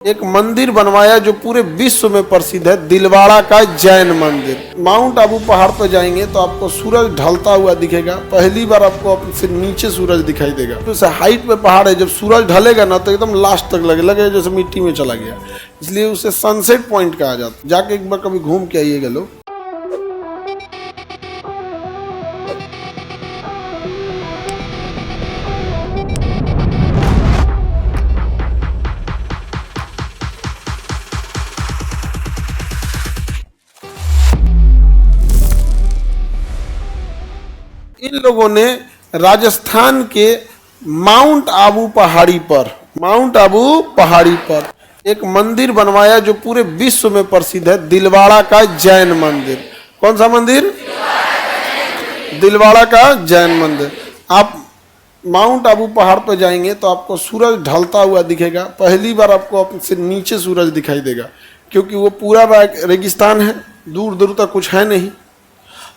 एक मंदिर बनवाया जो पूरे विश्व में प्रसिद्ध है, दिलवाड़ा का जैन मंदिर। माउंट आबू पहाड़ पर जाएंगे तो आपको सूरज ढलता हुआ दिखेगा। पहली बार आपको से नीचे सूरज दिखाई देगा। तो हाइट पे पहाड़ है, जब सूरज ढलेगा ना तो एकदम लास्ट तक लगे जैसे मिट्टी में चला गया, इसलिए उसे सनसेट पॉइंट कहा जाता है। जाके एक बार कभी घूम के आइएगा लोग। इन लोगों ने राजस्थान के माउंट आबू पहाड़ी पर एक मंदिर बनवाया जो पूरे विश्व में प्रसिद्ध है, दिलवाड़ा का जैन मंदिर। कौन सा मंदिर? दिलवाड़ा का जैन मंदिर। आप माउंट आबू पहाड़ पर जाएंगे तो आपको सूरज ढलता हुआ दिखेगा। पहली बार आपको से नीचे सूरज दिखाई देगा, क्योंकि वो पूरा रेगिस्तान है, दूर दूर तक कुछ है नहीं।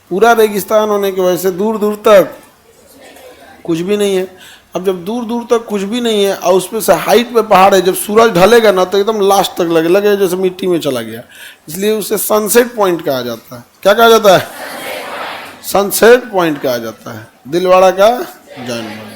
पूरा रेगिस्तान होने की वजह से दूर दूर तक कुछ भी नहीं है। अब जब दूर दूर तक कुछ भी नहीं है और उसमें से हाइट पे पहाड़ है, जब सूरज ढलेगा ना तो एकदम लास्ट तक लगे जैसे मिट्टी में चला गया, इसलिए उसे सनसेट पॉइंट कहा जाता है। क्या कहा जाता है? सनसेट पॉइंट कहा जाता है, दिलवाड़ा का जैन मंदिर।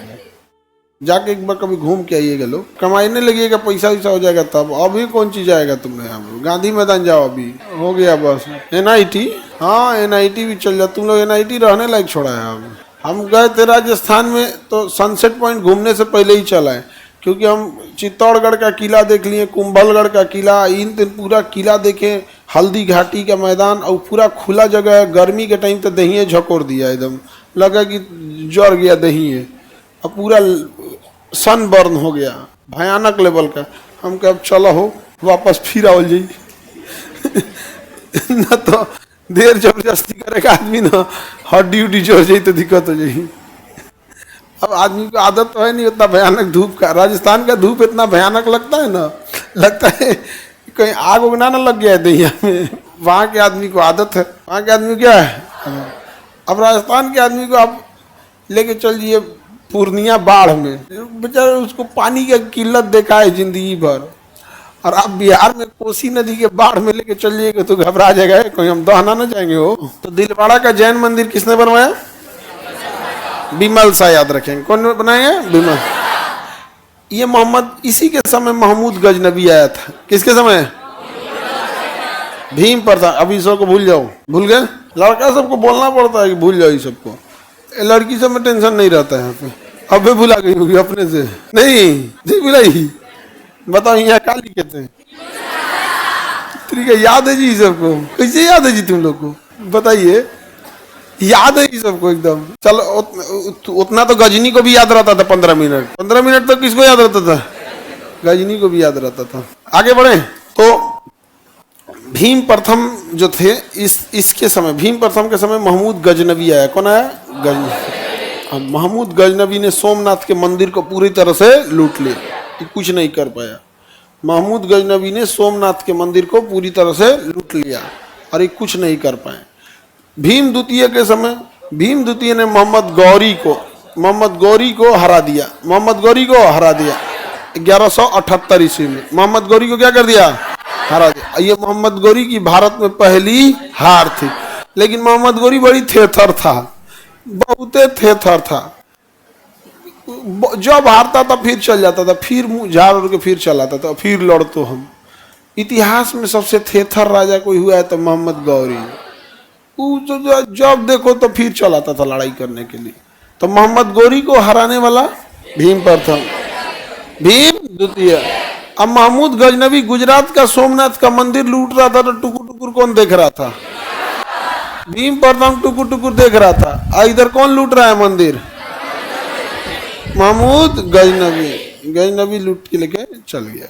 जाके एक बार कभी घूम के आइएगा लोग। कमाईने लगिएगा, पैसा वैसा हो जाएगा तब। अभी कौन चीज आएगा तुमने? यहाँ गांधी मैदान जाओ, अभी हो गया बस। NIT, हाँ NIT भी चल जाओ। तुम लोग NIT रहने लायक छोड़ा है। अभी हम गए थे राजस्थान में तो सनसेट पॉइंट घूमने से पहले ही चला है, क्योंकि हम चित्तौड़गढ़ का किला देख लिए, कुंभलगढ़ का किला, इन पूरा किला देखे, हल्दी घाटी का मैदान, और पूरा खुला जगह है। गर्मी के टाइम तो दही झकोर दिया, एकदम लगा कि जर गया दही है, अब पूरा सन बर्न हो गया, भयानक लेवल का। हम कब चलो हो वापस फिर आवल जाई न तो देर जबरदस्ती करेगा आदमी ना, हड्डी उड्डी जोड़ जाई तो दिक्कत हो जाएगी। अब आदमी को आदत तो है नहीं उतना भयानक धूप का। राजस्थान का धूप इतना भयानक लगता है ना, लगता है कहीं आग उगना ना लग गया है दहिया में। वहाँ के आदमी को आदत है। वहाँ के आदमी क्या है, अब राजस्थान के आदमी को आप लेके चल जाइए पूर्णिया बाढ़ में, बेचारा उसको पानी की किल्लत देखा है जिंदगी भर। और आप बिहार में कोसी नदी के बाढ़ में लेके चलिएगा तो घबरा जाएगा, कोई हम दहना ना जाएंगे हो। तो दिलवाड़ा का जैन मंदिर किसने बनवाया? बिमल शाह, याद रखेंगे। कौन बनाया? बिमल। ये मोहम्मद, इसी के समय महमूद गजनबी आया था। किसके समय? भीम प्रताप। अभी सबको भूल जाओ, भूल गए। लड़का सबको बोलना पड़ता है कि भूल जाओ सबको, लड़की सब में टेंशन नहीं रहता है यहाँ पे। अब भी भुला गई होगी अपने से? नहीं भुलाई। बताओ यहाँ क्या लिखे थे? ठीक है, याद है जी सबको? कैसे याद है जी तुम लोग को? बताइए, याद है जी सबको एकदम? चलो उतना तो गजनी को भी याद रहता था। 15 मिनट तो किसको याद रहता था? गजनी को भी याद रहता था। आगे बढ़े तो भीम प्रथम जो थे, इसके समय, भीम प्रथम के समय महमूद गजनबी आया। कौन आया? गजनबी। महमूद गजनबी ने सोमनाथ के मंदिर को पूरी तरह से लूट लिया, कुछ नहीं कर पाया। महमूद गजनबी ने सोमनाथ के मंदिर को पूरी तरह से लूट लिया और ये कुछ नहीं कर पाए। भीम द्वितीय के समय भीम द्वितीय ने मोहम्मद गौरी को हरा दिया। 1178 ईस्वी में मोहम्मद गौरी को क्या कर दिया? हरा दिया। ये मोहम्मद गौरी की भारत में पहली हार थी। लेकिन मोहम्मद गौरी बड़ी थेथर था, बहुत थेथर था। जब हारता था फिर चल जाता था, फिर मुंह झाड़ उड़ के फिर चल आता था, फिर लड़तो हम। इतिहास में सबसे थेथर राजा कोई हुआ है तो मोहम्मद गौरी। जब देखो तो फिर चल आता था लड़ाई करने के लिए। तो मोहम्मद गौरी को हराने वाला भीम प्रथम, भीम द्वितीय। अब महमूद गजनबी गुजरात का सोमनाथ का मंदिर लूट रहा था तो टुकुर टुकुर कौन देख रहा था? भीम प्रथम टुकुर टुकुर देख रहा था। इधर कौन लूट रहा है मंदिर? महमूद गजनबी लूट के लेके चल गया।